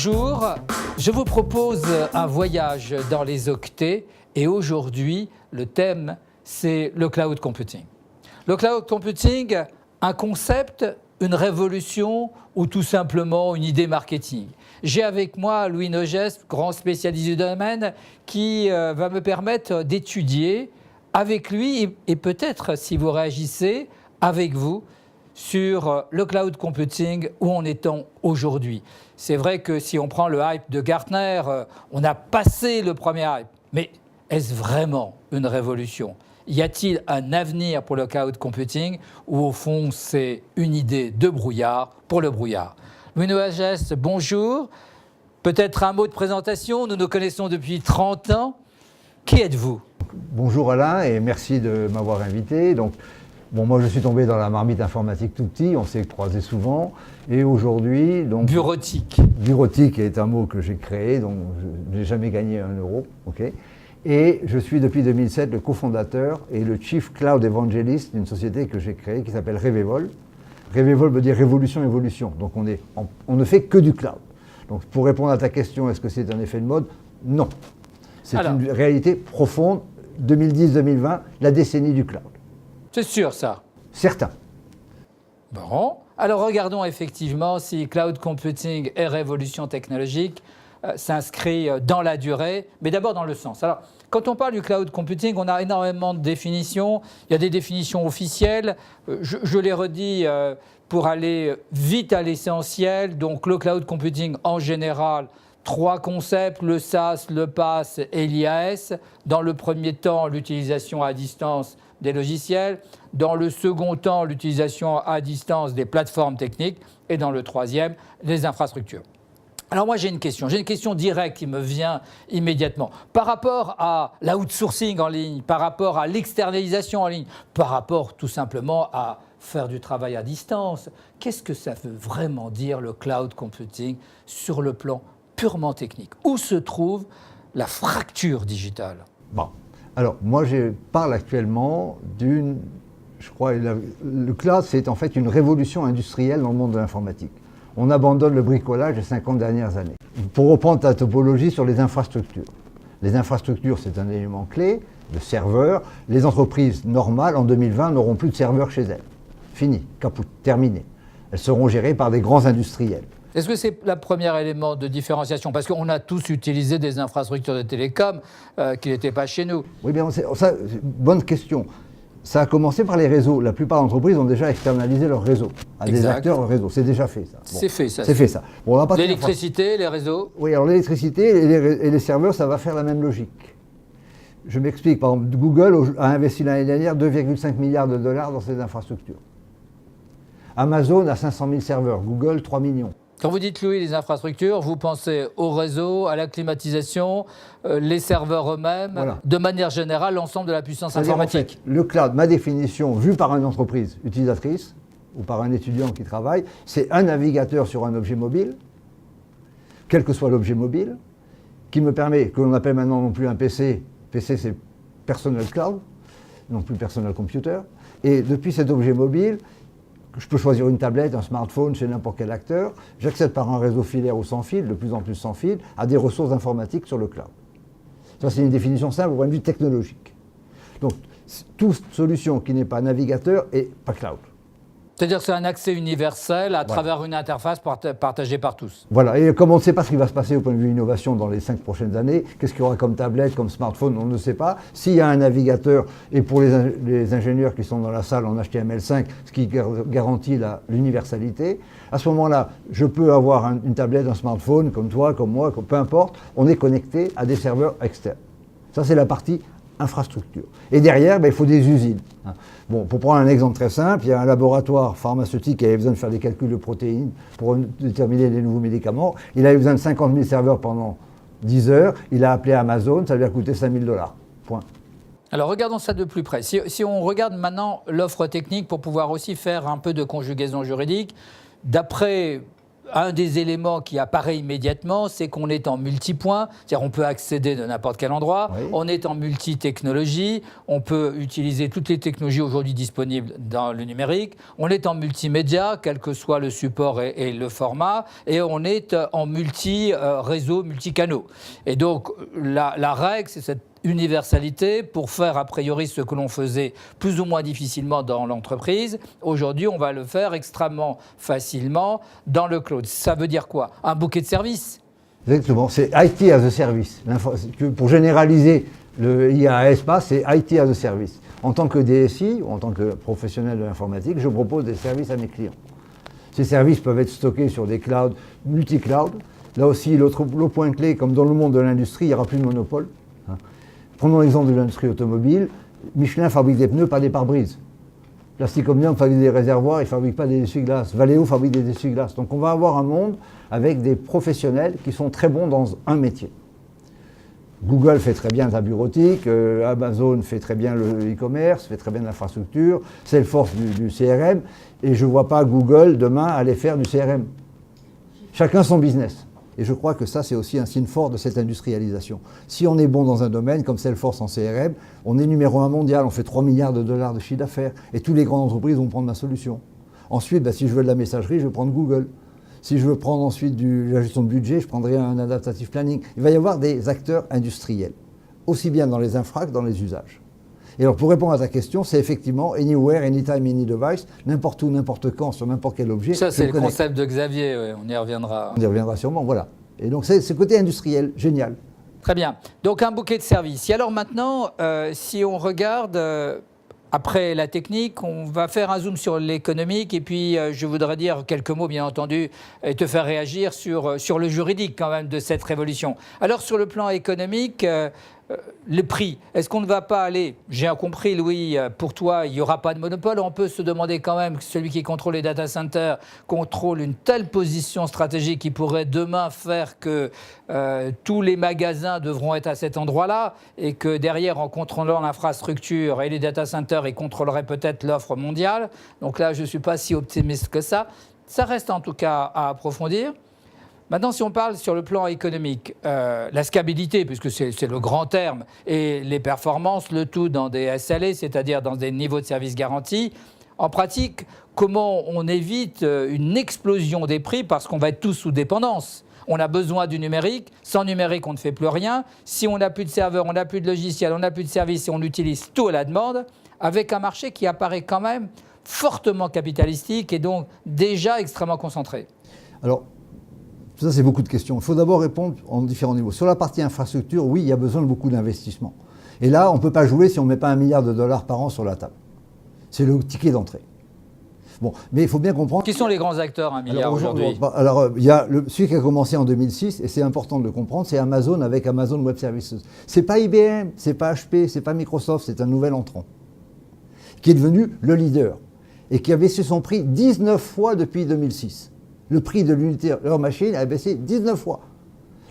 Bonjour, je vous propose un voyage dans les octets et aujourd'hui, le thème, c'est le cloud computing. Le cloud computing, un concept, une révolution ou tout simplement une idée marketing. J'ai avec moi Louis Nogest, grand spécialiste du domaine, qui va me permettre d'étudier avec lui et peut-être, si vous réagissez, avec vous, sur le cloud computing, où en est-on aujourd'hui? C'est vrai que si on prend le hype de Gartner, on a passé le premier hype. Mais est-ce vraiment une révolution? Y a-t-il un avenir pour le cloud computing ou au fond c'est une idée de brouillard pour le brouillard? Louis Nogest, bonjour. Peut-être un mot de présentation, nous nous connaissons depuis 30 ans. Qui êtes-vous? Bonjour Alain et merci de m'avoir invité. Moi je suis tombé dans la marmite informatique tout petit, on s'est croisés souvent. Et aujourd'hui... Bureautique. Bureautique est un mot que j'ai créé, donc je n'ai jamais gagné 1 euro. Okay. Et je suis depuis 2007 le cofondateur et le Chief Cloud Evangelist d'une société que j'ai créée qui s'appelle Revevol. Revevol veut dire révolution, évolution. Donc on ne fait que du cloud. Donc pour répondre à ta question, est-ce que c'est un effet de mode? Non. C'est une réalité profonde, 2010-2020, la décennie du cloud. C'est sûr ça? Certain. Bon, alors regardons effectivement si cloud computing et révolution technologique s'inscrit dans la durée, mais d'abord dans le sens. Alors, quand on parle du cloud computing, on a énormément de définitions. Il y a des définitions officielles. Je les redis pour aller vite à l'essentiel. Donc, le cloud computing en général, 3 concepts, le SaaS, le PaaS et l'IaaS. Dans le premier temps, l'utilisation à distance des logiciels. Dans le second temps, l'utilisation à distance des plateformes techniques. Et dans le troisième, les infrastructures. Alors moi j'ai une question directe qui me vient immédiatement. Par rapport à l'outsourcing en ligne, par rapport à l'externalisation en ligne, par rapport tout simplement à faire du travail à distance, qu'est-ce que ça veut vraiment dire le cloud computing sur le plan purement technique? Où se trouve la fracture digitale? Bon, alors moi je parle actuellement le cloud c'est en fait une révolution industrielle dans le monde de l'informatique. On abandonne le bricolage des 50 dernières années. Pour reprendre ta topologie sur les infrastructures. Les infrastructures, c'est un élément clé, le serveur. Les entreprises normales, en 2020, n'auront plus de serveurs chez elles. Fini, caput, terminé. Elles seront gérées par des grands industriels. Est-ce que c'est le premier élément de différenciation? Parce qu'on a tous utilisé des infrastructures de télécom qui n'étaient pas chez nous. Oui, bien, bonne question. Ça a commencé par les réseaux. La plupart d'entreprises ont déjà externalisé leur réseau à des acteurs réseau. C'est déjà fait, ça. Bon, c'est fait, ça. C'est fait, ça. Bon, l'électricité, les réseaux? Oui, alors l'électricité et les serveurs, ça va faire la même logique. Je m'explique. Par exemple, Google a investi l'année dernière 2,5 milliards de dollars dans ces infrastructures. Amazon a 500 000 serveurs. Google, 3 millions. Quand vous dites, Louis, les infrastructures, vous pensez au réseau, à la climatisation, les serveurs eux-mêmes, voilà. De manière générale, l'ensemble de la puissance informatique. En fait, le cloud, ma définition, vue par une entreprise utilisatrice ou par un étudiant qui travaille, c'est un navigateur sur un objet mobile, quel que soit l'objet mobile, qui me permet, que l'on appelle maintenant non plus un PC, PC c'est Personal Cloud, non plus Personal Computer, et depuis cet objet mobile, je peux choisir une tablette, un smartphone chez n'importe quel acteur. J'accède par un réseau filaire ou sans fil, de plus en plus sans fil, à des ressources informatiques sur le cloud. Ça, c'est une définition simple au point de vue technologique. Donc, toute solution qui n'est pas navigateur est pas cloud. C'est-à-dire que c'est un accès universel à travers une interface partagée par tous. Voilà, et comme on ne sait pas ce qui va se passer au point de vue innovation dans les 5 prochaines années, qu'est-ce qu'il y aura comme tablette, comme smartphone, on ne sait pas. S'il y a un navigateur, et pour les ingénieurs qui sont dans la salle en HTML5, ce qui garantit l'universalité, à ce moment-là, je peux avoir une tablette, un smartphone, comme toi, comme moi, peu importe, on est connecté à des serveurs externes. Ça, c'est la partie infrastructure. Et derrière, il faut des usines. Bon, pour prendre un exemple très simple, il y a un laboratoire pharmaceutique qui avait besoin de faire des calculs de protéines pour déterminer les nouveaux médicaments. Il avait besoin de 50 000 serveurs pendant 10 heures. Il a appelé Amazon, ça lui a coûté 5 000 $. Point. Alors regardons ça de plus près. Si on regarde maintenant l'offre technique pour pouvoir aussi faire un peu de conjugaison juridique, d'après un des éléments qui apparaît immédiatement, c'est qu'on est en multipoint, c'est-à-dire on peut accéder de n'importe quel endroit, oui. On est en multi-technologie, on peut utiliser toutes les technologies aujourd'hui disponibles dans le numérique, on est en multimédia, quel que soit le support et le format, et on est en multi-réseau, multi-canaux. Et donc la règle, c'est cette universalité pour faire a priori ce que l'on faisait plus ou moins difficilement dans l'entreprise. Aujourd'hui, on va le faire extrêmement facilement dans le cloud. Ça veut dire quoi? Un bouquet de services. Exactement, c'est IT as a service. Pour généraliser le IaaS, c'est IT as a service. En tant que DSI ou en tant que professionnel de l'informatique, je propose des services à mes clients. Ces services peuvent être stockés sur des clouds, multi-cloud. Là aussi, l'autre point clé, comme dans le monde de l'industrie, il n'y aura plus de monopole. Prenons l'exemple de l'industrie automobile. Michelin fabrique des pneus, pas des pare-brises. Plastic Omnium fabrique des réservoirs, il ne fabrique pas des essuie-glaces. Valeo fabrique des essuie-glaces. Donc on va avoir un monde avec des professionnels qui sont très bons dans un métier. Google fait très bien la bureautique, Amazon fait très bien le e-commerce, fait très bien l'infrastructure, Salesforce du CRM, et je ne vois pas Google demain aller faire du CRM. Chacun son business. Et je crois que ça, c'est aussi un signe fort de cette industrialisation. Si on est bon dans un domaine, comme Salesforce en CRM, on est numéro 1 mondial, on fait 3 milliards de dollars de chiffre d'affaires, et toutes les grandes entreprises vont prendre ma solution. Ensuite, si je veux de la messagerie, je vais prendre Google. Si je veux prendre ensuite la gestion de budget, je prendrai un adaptative planning. Il va y avoir des acteurs industriels, aussi bien dans les infra que dans les usages. Et alors, pour répondre à ta question, c'est effectivement anywhere, anytime, any device, n'importe où, n'importe quand, sur n'importe quel objet. Ça, c'est le concept de Xavier, ouais, on y reviendra. On y reviendra sûrement, voilà. Et donc, c'est ce côté industriel, génial. Très bien. Donc, un bouquet de services. Et alors maintenant, si on regarde, après la technique, on va faire un zoom sur l'économique. Et puis, je voudrais dire quelques mots, bien entendu, et te faire réagir sur le juridique, quand même, de cette révolution. Alors, sur le plan économique, le prix, est-ce qu'on ne va pas aller, j'ai compris Louis, pour toi il n'y aura pas de monopole, on peut se demander quand même que celui qui contrôle les data centers contrôle une telle position stratégique qui pourrait demain faire que tous les magasins devront être à cet endroit-là et que derrière en contrôlant l'infrastructure et les data centers ils contrôleraient peut-être l'offre mondiale. Donc là je ne suis pas si optimiste que ça. Ça reste en tout cas à approfondir. Maintenant, si on parle sur le plan économique, la scalabilité, puisque c'est le grand terme, et les performances, le tout dans des SLA, c'est-à-dire dans des niveaux de service garantis, en pratique, comment on évite une explosion des prix parce qu'on va être tous sous dépendance? On a besoin du numérique. Sans numérique, on ne fait plus rien. Si on n'a plus de serveurs, on n'a plus de logiciels, on n'a plus de services et on utilise tout à la demande, avec un marché qui apparaît quand même fortement capitalistique et donc déjà extrêmement concentré. Alors, ça, c'est beaucoup de questions. Il faut d'abord répondre en différents niveaux. Sur la partie infrastructure, oui, il y a besoin de beaucoup d'investissements. Et là, on ne peut pas jouer si on ne met pas 1 milliard de dollars par an sur la table. C'est le ticket d'entrée. Bon, mais il faut bien comprendre... Qui sont les grands acteurs, 1 milliard aujourd'hui? Alors, il y a celui qui a commencé en 2006, et c'est important de le comprendre, c'est Amazon avec Amazon Web Services. Ce n'est pas IBM, ce n'est pas HP, ce n'est pas Microsoft, c'est un nouvel entrant, qui est devenu le leader, et qui a baissé son prix 19 fois depuis 2006. Le prix de l'unité de leur machine a baissé 19 fois.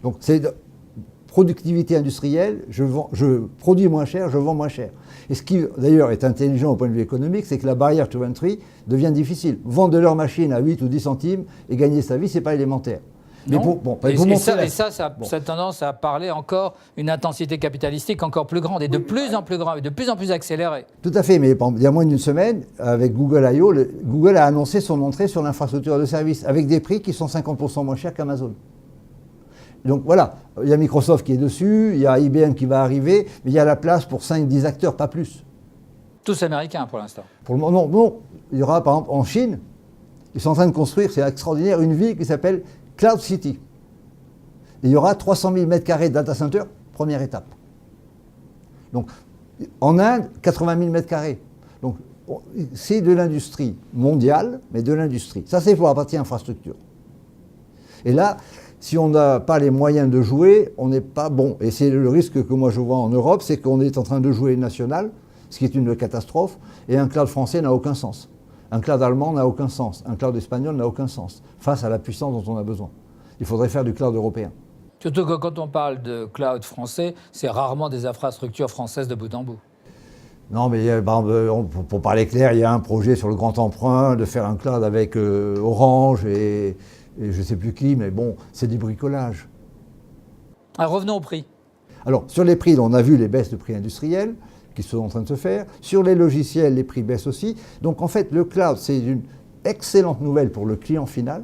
Donc c'est productivité industrielle, je produis moins cher, je vends moins cher. Et ce qui d'ailleurs est intelligent au point de vue économique, c'est que la barrière to entry devient difficile. Vendre de leur machine à 8 ou 10 centimes et gagner sa vie, ce n'est pas élémentaire. Ça a tendance à parler encore une intensité capitalistique encore plus grande et de plus en plus grande, et de plus en plus accélérée. Tout à fait, mais il y a moins d'une semaine, avec Google I.O., Google a annoncé son entrée sur l'infrastructure de service avec des prix qui sont 50% moins chers qu'Amazon. Donc voilà, il y a Microsoft qui est dessus, il y a IBM qui va arriver, mais il y a la place pour 5-10 acteurs, pas plus. Tous américains pour l'instant. Pour le moment, non. Il y aura par exemple en Chine, ils sont en train de construire, c'est extraordinaire, une ville qui s'appelle Cloud City. Et il y aura 300 000 m² de data center, première étape. Donc, en Inde, 80 000 m². Donc, c'est de l'industrie mondiale, mais de l'industrie. Ça, c'est pour la partie infrastructure. Et là, si on n'a pas les moyens de jouer, on n'est pas bon. Et c'est le risque que moi je vois en Europe, c'est qu'on est en train de jouer national, ce qui est une catastrophe, et un cloud français n'a aucun sens. Un cloud allemand n'a aucun sens, un cloud espagnol n'a aucun sens, face à la puissance dont on a besoin. Il faudrait faire du cloud européen. Surtout que quand on parle de cloud français, c'est rarement des infrastructures françaises de bout en bout. Non, mais pour parler clair, il y a un projet sur le grand emprunt de faire un cloud avec Orange et et je ne sais plus qui, mais bon, c'est du bricolage. Alors revenons au prix. Alors, sur les prix, on a vu les baisses de prix industriels qui sont en train de se faire. Sur les logiciels, les prix baissent aussi. Donc, en fait, le cloud, c'est une excellente nouvelle pour le client final,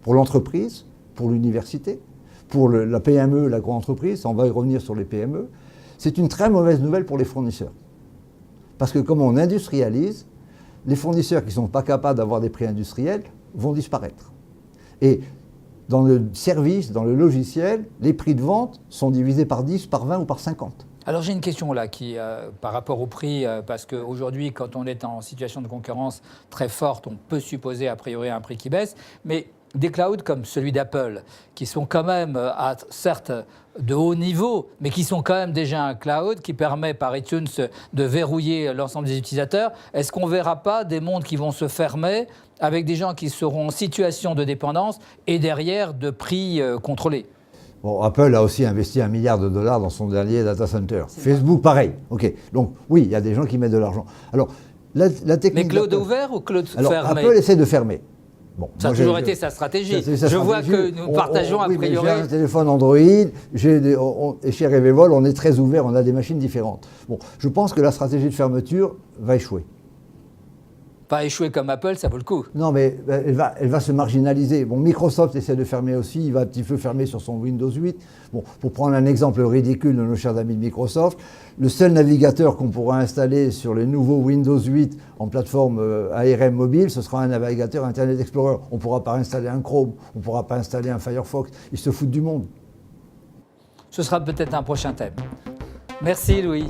pour l'entreprise, pour l'université, pour la PME, la grande entreprise. On va y revenir sur les PME. C'est une très mauvaise nouvelle pour les fournisseurs. Parce que comme on industrialise, les fournisseurs qui ne sont pas capables d'avoir des prix industriels vont disparaître. Et dans le service, dans le logiciel, les prix de vente sont divisés par 10, par 20 ou par 50. Alors j'ai une question là par rapport au prix, parce qu'aujourd'hui, quand on est en situation de concurrence très forte, on peut supposer a priori un prix qui baisse, mais des clouds comme celui d'Apple, qui sont quand même, certes, de haut niveau, mais qui sont quand même déjà un cloud qui permet par iTunes de verrouiller l'ensemble des utilisateurs, est-ce qu'on ne verra pas des mondes qui vont se fermer avec des gens qui seront en situation de dépendance et derrière de prix contrôlés? Bon, Apple a aussi investi $1 milliard dans son dernier data center. Facebook, pareil. OK. Donc, oui, il y a des gens qui mettent de l'argent. Alors, la technique... Mais cloud ouvert ou cloud fermé? Apple essaie de fermer. Bon, ça a toujours été sa stratégie. Je vois que nous partageons a priori... J'ai un téléphone Android, et chez Revevol, on est très ouvert, on a des machines différentes. Bon, je pense que la stratégie de fermeture va échouer. Pas échouer comme Apple, ça vaut le coup. Non, mais elle va se marginaliser. Bon, Microsoft essaie de fermer aussi, il va un petit peu fermer sur son Windows 8. Bon, pour prendre un exemple ridicule de nos chers amis de Microsoft, le seul navigateur qu'on pourra installer sur les nouveaux Windows 8 en plateforme ARM mobile, ce sera un navigateur Internet Explorer. On ne pourra pas installer un Chrome, on ne pourra pas installer un Firefox. Ils se foutent du monde. Ce sera peut-être un prochain thème. Merci Louis.